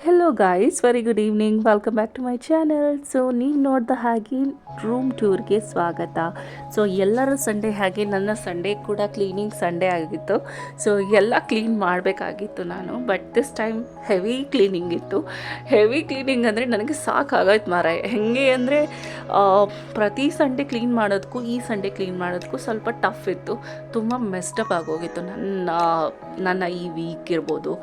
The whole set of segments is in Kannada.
Hello guys, very good evening. Welcome back to my channel. So ನೀವು ನೋಡಿದ ಹಾಗೆ ರೂಮ್ ಟೂರ್ಗೆ ಸ್ವಾಗತ. ಸೊ ಎಲ್ಲರ ಸಂಡೇ ಹಾಗೆ ನನ್ನ ಸಂಡೇ ಕೂಡ ಕ್ಲೀನಿಂಗ್ ಸಂಡೇ ಆಗಿತ್ತು. ಸೊ ಎಲ್ಲ ಕ್ಲೀನ್ ಮಾಡಬೇಕಾಗಿತ್ತು ನಾನು, but this time heavy cleaning ಇತ್ತು. ಹೆವಿ ಕ್ಲೀನಿಂಗ್ ಅಂದರೆ ನನಗೆ ಸಾಕಾಗೋಯ್ತು ಮಾರಾಯ. ಹೆಂಗೆ ಅಂದರೆ ಪ್ರತಿ ಸಂಡೇ ಕ್ಲೀನ್ ಮಾಡೋದಕ್ಕೂ ಈ ಸಂಡೇ ಕ್ಲೀನ್ ಮಾಡೋದಕ್ಕೂ ಸ್ವಲ್ಪ ಟಫ್ ಇತ್ತು. ತುಂಬ ಮೆಸ್ಟಪ್ ಆಗೋಗಿತ್ತು ನನ್ನ ಈ ವೀಕ್ ಇರ್ಬೋದು.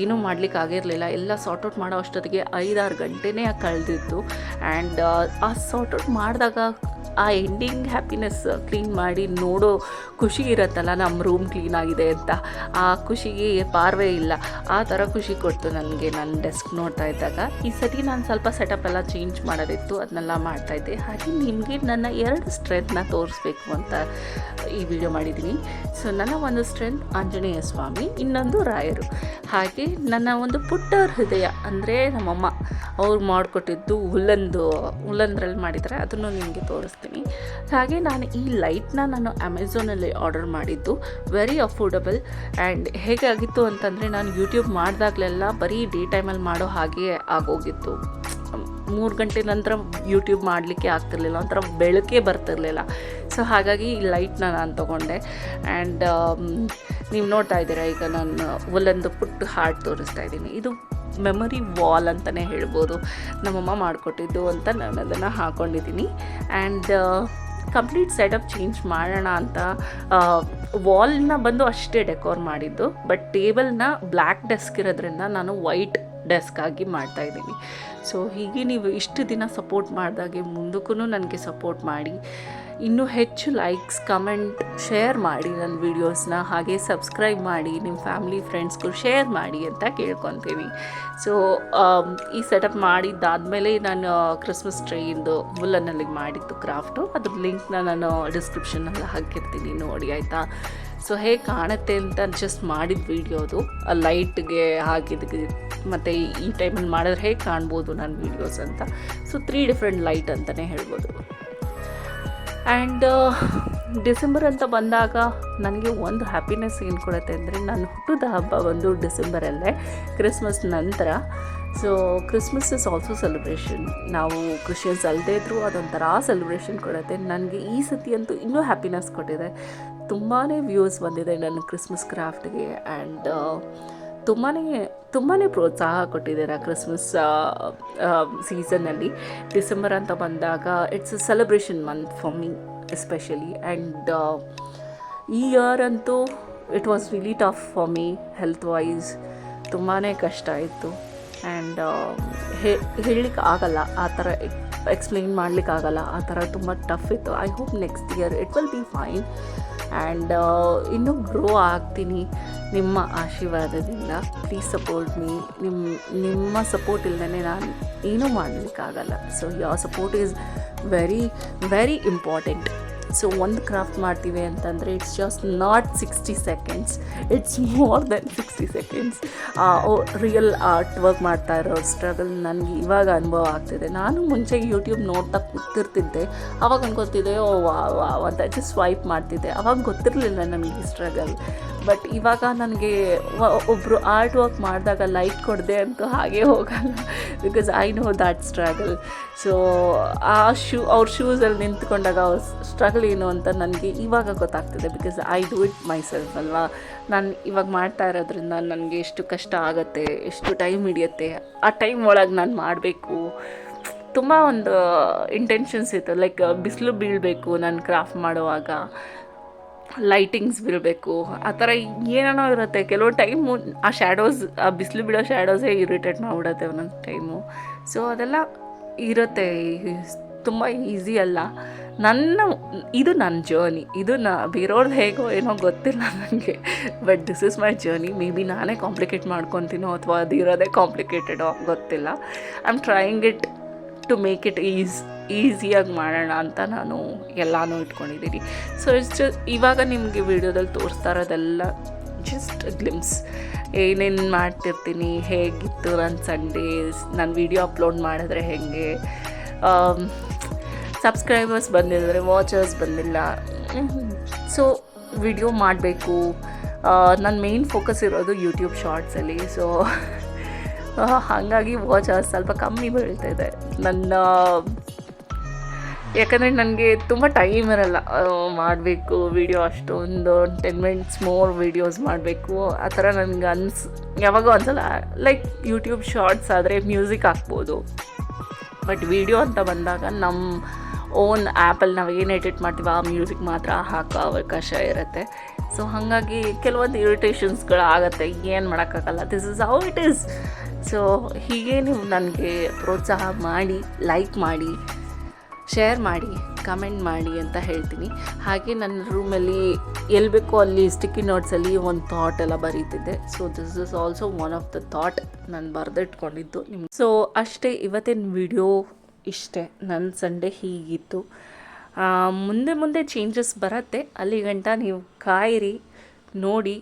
ಏನೂ ಮಾಡ್ಲಿಕ್ಕೆ ಆಗಿರಲಿಲ್ಲ. ಎಲ್ಲ ಸಾರ್ಟ್ ಔಟ್ ಮಾಡೋ ಅಷ್ಟೊತ್ತಿಗೆ 5-6 ಗಂಟೆನೇ ಕಳೆದಿತ್ತು. ಆ್ಯಂಡ್ ಆ ಸಾರ್ಟ್ ಔಟ್ ಮಾಡಿದಾಗ ಆ ಎಂಡಿಂಗ್ ಹ್ಯಾಪಿನೆಸ್, ಕ್ಲೀನ್ ಮಾಡಿ ನೋಡೋ ಖುಷಿ ಇರುತ್ತಲ್ಲ, ನಮ್ಮ ರೂಮ್ ಕ್ಲೀನ್ ಆಗಿದೆ ಅಂತ, ಆ ಖುಷಿಗೆ ಪಾರ್ವೇ ಇಲ್ಲ. ಆ ಥರ ಖುಷಿ ಕೊಡ್ತು ನನಗೆ ನನ್ನ ಡೆಸ್ಕ್ ನೋಡ್ತಾ ಇದ್ದಾಗ. ಈ ಸತಿ ನಾನು ಸ್ವಲ್ಪ ಸೆಟಪ್ ಎಲ್ಲ ಚೇಂಜ್ ಮಾಡೋದಿತ್ತು, ಅದನ್ನೆಲ್ಲ ಮಾಡ್ತಾಯಿದ್ದೆ. ಹಾಗೆ ನಿಮಗೆ ನನ್ನ 2 ಸ್ಟ್ರೆಂತ್ನ ತೋರಿಸ್ಬೇಕು ಅಂತ ಈ ವಿಡಿಯೋ ಮಾಡಿದ್ದೀನಿ. ಸೊ ನನ್ನ ಒಂದು ಸ್ಟ್ರೆಂತ್ ಆಂಜನೇಯ ಸ್ವಾಮಿ, ಇನ್ನೊಂದು ರಾಯರು. ಹಾಗೆ ನನ್ನ ಒಂದು ಪುಟ್ಟ ಹೃದಯ ಅಂದರೆ ನಮ್ಮಮ್ಮ ಅವ್ರು ಮಾಡಿಕೊಟ್ಟಿದ್ದು ಉಲ್ಲಂದ್ರಲ್ಲಿ ಮಾಡಿದ್ದಾರೆ, ಅದನ್ನು ನಿಮಗೆ ತೋರಿಸ್ತೀನಿ. ಹಾಗೆ ನಾನು ಈ ಲೈಟ್ನ ಅಮೆಝಾನಲ್ಲಿ ಆರ್ಡರ್ ಮಾಡಿದ್ದು, ವೆರಿ ಅಫೋರ್ಡಬಲ್. ಆ್ಯಂಡ್ ಹೇಗಾಗಿತ್ತು ಅಂತಂದರೆ, ನಾನು ಯೂಟ್ಯೂಬ್ ಮಾಡಿದಾಗಲೆಲ್ಲ ಬರೀ ಡೇ ಟೈಮಲ್ಲಿ ಮಾಡೋ ಹಾಗೆ ಆಗೋಗಿತ್ತು. 3 ಗಂಟೆ ನಂತರ ಯೂಟ್ಯೂಬ್ ಮಾಡಲಿಕ್ಕೆ ಆಗ್ತಿರ್ಲಿಲ್ಲ, ಒಂಥರ ಬೆಳಕೇ ಬರ್ತಿರ್ಲಿಲ್ಲ. ಸೊ ಹಾಗಾಗಿ ಈ ಲೈಟ್ನ ನಾನು ತೊಗೊಂಡೆ. ಆ್ಯಂಡ್ ನೀವು ನೋಡ್ತಾ ಇದ್ದೀರಾ, ಈಗ ನಾನು ಒಲ್ಲೊಂದು ಪುಟ್ಟು ಹಾರ್ಟ್ ತೋರಿಸ್ತಾ ಇದ್ದೀನಿ. ಇದು ಮೆಮೊರಿ ವಾಲ್ ಅಂತಲೇ ಹೇಳ್ಬೋದು, ನಮ್ಮಮ್ಮ ಮಾಡಿಕೊಟ್ಟಿದ್ದು ಅಂತ ನಾನು ಅದನ್ನು ಹಾಕ್ಕೊಂಡಿದ್ದೀನಿ. ಆ್ಯಂಡ್ ಕಂಪ್ಲೀಟ್ ಸೆಟಪ್ ಚೇಂಜ್ ಮಾಡೋಣ ಅಂತ ವಾಲ್ನ ಬಂದು ಅಷ್ಟೇ ಡೆಕೋರ್ ಮಾಡಿದ್ದು, ಬಟ್ ಟೇಬಲ್ನ ಬ್ಲ್ಯಾಕ್ ಡೆಸ್ಕ್ ಇರೋದ್ರಿಂದ ನಾನು ವೈಟ್ ಡೆಸ್ಕ್ ಆಗಿ ಮಾಡ್ತಾಯಿದ್ದೀನಿ. ಸೊ ಹೀಗೆ ನೀವು ಇಷ್ಟು ದಿನ ಸಪೋರ್ಟ್ ಮಾಡಿದಾಗೆ ಮುಂದಕ್ಕೂ ನನಗೆ ಸಪೋರ್ಟ್ ಮಾಡಿ, ಇನ್ನೂ ಹೆಚ್ಚು ಲೈಕ್ಸ್, ಕಮೆಂಟ್, ಶೇರ್ ಮಾಡಿ ನನ್ನ ವೀಡಿಯೋಸ್ನ. ಹಾಗೆ ಸಬ್ಸ್ಕ್ರೈಬ್ ಮಾಡಿ, ನಿಮ್ಮ ಫ್ಯಾಮಿಲಿ ಫ್ರೆಂಡ್ಸ್ಗೂ ಶೇರ್ ಮಾಡಿ ಅಂತ ಕೇಳ್ಕೊತೀನಿ. ಸೊ ಈ ಸೆಟಪ್ ಮಾಡಿದ್ದಾದಮೇಲೆ ನಾನು ಕ್ರಿಸ್ಮಸ್ ಟ್ರೀಯಿಂದ ವುಲ್ಲನ್ನಲ್ಲಿ ಮಾಡಿದ್ದು ಕ್ರಾಫ್ಟು, ಅದ್ರ ಲಿಂಕ್ನ ನಾನು ಡಿಸ್ಕ್ರಿಪ್ಷನ್ನೆಲ್ಲ ಹಾಕಿರ್ತೀನಿ, ನೋಡಿ ಆಯಿತಾ. ಸೊ ಹೇಗೆ ಕಾಣುತ್ತೆ ಅಂತ ಜಸ್ಟ್ ಮಾಡಿದ ವೀಡಿಯೋದು, ಲೈಟ್ಗೆ ಹಾಕಿದ್ದು ಮತ್ತು ಈ ಟೈಮಲ್ಲಿ ಮಾಡಿದ್ರೆ ಹೇಗೆ ಕಾಣ್ಬೋದು ನನ್ನ ವೀಡಿಯೋಸ್ ಅಂತ. ಸೊ 3 ಡಿಫ್ರೆಂಟ್ ಲೈಟ್ ಅಂತಲೇ ಹೇಳ್ಬೋದು. ಆ್ಯಂಡ್ ಡಿಸೆಂಬರ್ ಅಂತ ಬಂದಾಗ ನನಗೆ ಒಂದು ಹ್ಯಾಪಿನೆಸ್ ಏನು ಕೊಡುತ್ತೆ ಅಂದರೆ, ನನ್ನ ಹುಟ್ಟಿದ ಹಬ್ಬ ಒಂದು ಡಿಸೆಂಬರಲ್ಲೇ, ಕ್ರಿಸ್ಮಸ್ ನಂತರ. So Christmas is also celebration. ನಾವು ಕ್ರಿಶ್ಚಿಯನ್ಸ್ ಅಲ್ಲದೇ ಇದ್ದರೂ ಅದೊಂಥರ ಸೆಲೆಬ್ರೇಷನ್ ಕೊಡುತ್ತೆ. ನನಗೆ ಈ ಸತಿ ಅಂತೂ ಇನ್ನೂ ಹ್ಯಾಪಿನೆಸ್ ಕೊಟ್ಟಿದೆ. ತುಂಬಾ ವ್ಯೂಸ್ ಬಂದಿದೆ ನನ್ನ ಕ್ರಿಸ್ಮಸ್ ಕ್ರಾಫ್ಟ್ಗೆ. ಆ್ಯಂಡ್ ತುಂಬಾ ಪ್ರೋತ್ಸಾಹ ಕೊಟ್ಟಿದ್ದೀರಾ ಕ್ರಿಸ್ಮಸ್ ಸೀಸನ್ನಲ್ಲಿ. ಡಿಸೆಂಬರ್ ಅಂತ ಬಂದಾಗ it's a celebration month for me especially. And ಈ ಇಯರ್ ಅಂತೂ it was really tough for me health wise. ತುಂಬಾ ಕಷ್ಟ ಇತ್ತು. ಆ್ಯಂಡ್ ಹೇಳಲಿಕ್ಕೆ ಆಗಲ್ಲ, ಆ ಥರ ಎಕ್ಸ್ಪ್ಲೇನ್ ಮಾಡಲಿಕ್ಕಾಗಲ್ಲ, ಆ ಥರ ತುಂಬ ಟಫ್ ಇತ್ತು. I hope next year it will be fine. And ಇನ್ನೂ ಗ್ರೋ ಆಗ್ತೀನಿ ನಿಮ್ಮ ಆಶೀರ್ವಾದದಿಂದ. Please support me. ನಿಮ್ಮ ಸಪೋರ್ಟ್ ಇಲ್ಲದೇ ನಾನು ಏನೂ ಮಾಡಲಿಕ್ಕಾಗಲ್ಲ. So your support is very very important. So ಒಂದು ಕ್ರಾಫ್ಟ್ ಮಾಡ್ತೀವಿ ಅಂತಂದರೆ it's just not 60 seconds, it's more than 60 seconds. Real art work ಮಾಡ್ತಾ ಇರೋ ಸ್ಟ್ರಗಲ್ ನನಗೆ ಇವಾಗ ಅನುಭವ ಆಗ್ತಿದೆ. ನಾನು ಮುಂಚೆ ಯೂಟ್ಯೂಬ್ ನೋಡ್ತಾ ಕೂತಿರ್ತಿದ್ದೆ, ಅವಾಗ ಅನ್ಕೋತಿದ್ದೆ ಓ ವಾ ಅಂತ ಜಸ್ಟ್ ಸ್ವೈಪ್ ಮಾಡ್ತಿದ್ದೆ. ಅವಾಗ ಗೊತ್ತಿರಲಿಲ್ಲ ನನಗೆ ಸ್ಟ್ರಗಲ್. ಬಟ್ ಇವಾಗ ನನಗೆ ಒಬ್ಬರು ಆರ್ಟ್ ವರ್ಕ್ ಮಾಡಿದಾಗ ಲೈಕ್ ಕೊಡದೆ ಅಂತೂ ಹಾಗೆ ಹೋಗಲ್ಲ, because I know that struggle. So ಅವ್ರ ಶೂಸಲ್ಲಿ ನಿಂತ್ಕೊಂಡಾಗ ಅವ್ರ ಸ್ಟ್ರಗಲ್ ಏನು ಅಂತ ನನಗೆ ಇವಾಗ ಗೊತ್ತಾಗ್ತಿದೆ, because I do it myself ಅಲ್ವಾ. ನಾನು ಇವಾಗ ಮಾಡ್ತಾ ಇರೋದ್ರಿಂದ ನನಗೆ ಎಷ್ಟು ಕಷ್ಟ ಆಗುತ್ತೆ, ಎಷ್ಟು ಟೈಮ್ ಹಿಡಿಯುತ್ತೆ, ಆ ಟೈಮ್ ಒಳಗೆ ನಾನು ಮಾಡಬೇಕು. ತುಂಬ ಒಂದು ಇಂಟೆನ್ಷನ್ಸ್ ಇತ್ತು, ಲೈಕ್ ಬಿಸಿಲು ಬೀಳಬೇಕು ನಾನು ಕ್ರಾಫ್ಟ್ ಮಾಡುವಾಗ, ಲೈಟಿಂಗ್ಸ್ ಬೀಳಬೇಕು, ಆ ಥರ ಏನೇನೋ ಇರುತ್ತೆ. ಕೆಲವು ಟೈಮು ಆ ಶ್ಯಾಡೋಸ್, ಆ ಬಿಸಿಲು ಬೀಳೋ ಶ್ಯಾಡೋಸೇ ಇರಿಟೇಟ್ ಮಾಡಿಬಿಡುತ್ತೆ ಒಂದೊಂದು ಟೈಮು. ಸೊ ಅದೆಲ್ಲ ಇರುತ್ತೆ, ತುಂಬ ಈಸಿ ಅಲ್ಲ. ಇದು ನನ್ನ ಜರ್ನಿ. ಇದು ಬೇರೆಯವ್ರದ್ದು ಹೇಗೋ ಏನೋ ಗೊತ್ತಿಲ್ಲ ನನಗೆ, but this is my journey. Maybe ನಾನೇ ಕಾಂಪ್ಲಿಕೇಟ್ ಮಾಡ್ಕೊತೀನೋ ಅಥವಾ ಅದು ಇರೋದೇ ಕಾಂಪ್ಲಿಕೇಟೆಡೋ ಗೊತ್ತಿಲ್ಲ. I am trying it to make it ಈಸಿಯಾಗಿ ಮಾಡೋಣ ಅಂತ ನಾನು ಎಲ್ಲನೂ ಇಟ್ಕೊಂಡಿದ್ದೀನಿ. ಸೊ ಇಷ್ಟು ಇವಾಗ ನಿಮಗೆ ವಿಡಿಯೋದಲ್ಲಿ ತೋರಿಸ್ತಾ ಇರೋದೆಲ್ಲ ಜಸ್ಟ್ ಗ್ಲಿಮ್ಸ್. ಏನೇನು ಮಾಡ್ತಿರ್ತೀನಿ, ಹೇಗಿತ್ತು ನನ್ನ ಸಂಡೇಸ್, ನಾನು ವಿಡಿಯೋ ಅಪ್ಲೋಡ್ ಮಾಡಿದ್ರೆ ಹೇಗೆ, ಸಬ್ಸ್ಕ್ರೈಬರ್ಸ್ ಬಂದಿದ್ದಾರೆ, ವಾಚರ್ಸ್ ಬಂದಿಲ್ಲ. ಸೊ ವಿಡಿಯೋ ಮಾಡಬೇಕು. ನನ್ನ ಮೇನ್ ಫೋಕಸ್ ಇರೋದು ಯೂಟ್ಯೂಬ್ ಶಾರ್ಟ್ಸಲ್ಲಿ. ಸೊ ಹಾಗಾಗಿ ವಾಚ್ ಸ್ವಲ್ಪ ಕಮ್ಮಿ ಬೀಳ್ತಿದೆ ನನ್ನ. ಯಾಕಂದರೆ ನನಗೆ ತುಂಬ ಟೈಮ್ ಇರಲ್ಲ ಮಾಡಬೇಕು ವಿಡಿಯೋ, ಅಷ್ಟೊಂದು 10 ಮಿನಿಟ್ಸ್ ಮೋರ್ ವೀಡಿಯೋಸ್ ಮಾಡಬೇಕು ಆ ಥರ ನನಗೆ ಯಾವಾಗೋ ಅನ್ಸಲ್ಲ. ಲೈಕ್ ಯೂಟ್ಯೂಬ್ ಶಾರ್ಟ್ಸ್ ಆದರೆ ಮ್ಯೂಸಿಕ್ ಹಾಕ್ಬೋದು, ಬಟ್ ವಿಡಿಯೋ ಅಂತ ಬಂದಾಗ ನಮ್ಮ ಓನ್ ಆ್ಯಪಲ್ಲಿ ನಾವು ಏನು ಎಡಿಟ್ ಮಾಡ್ತೀವಿ ಆ ಮ್ಯೂಸಿಕ್ ಮಾತ್ರ ಹಾಕೋ ಅವಕಾಶ ಇರುತ್ತೆ. ಸೊ ಹಾಗಾಗಿ ಕೆಲವೊಂದು ಇರಿಟೇಷನ್ಸ್ಗಳು ಆಗುತ್ತೆ, ಏನು ಮಾಡೋಕ್ಕಾಗಲ್ಲ, this is how it is. So ಹೀಗೆ ನೀವು ನನಗೆ ಪ್ರೋತ್ಸಾಹ ಮಾಡಿ, ಲೈಕ್ ಮಾಡಿ, ಶೇರ್ ಮಾಡಿ, ಕಮೆಂಟ್ ಮಾಡಿ ಅಂತ ಹೇಳ್ತೀನಿ. ಹಾಗೆ ನನ್ನ ರೂಮಲ್ಲಿ ಎಲ್ಲಿ ಬೇಕೋ ಅಲ್ಲಿ ಸ್ಟಿಕ್ಕಿ ನೋಟ್ಸಲ್ಲಿ ಒಂದು ಥಾಟ್ ಎಲ್ಲ ಬರೀತಿದ್ದೆ. So this is also one of the thought ನಾನು ಬರೆದಿಟ್ಕೊಂಡಿದ್ದು ನಿಮ್ಗೆ. ಸೊ ಅಷ್ಟೇ, ಇವತ್ತಿನ ವಿಡಿಯೋ ಇಷ್ಟೇ. ನನ್ನ ಸಂಡೇ ಹೀಗಿತ್ತು. ಮುಂದೆ ಚೇಂಜಸ್ ಬರುತ್ತೆ, ಅಲ್ಲಿ ಗಂಟ ನೀವು ಕಾಯಿರಿ, ನೋಡಿ.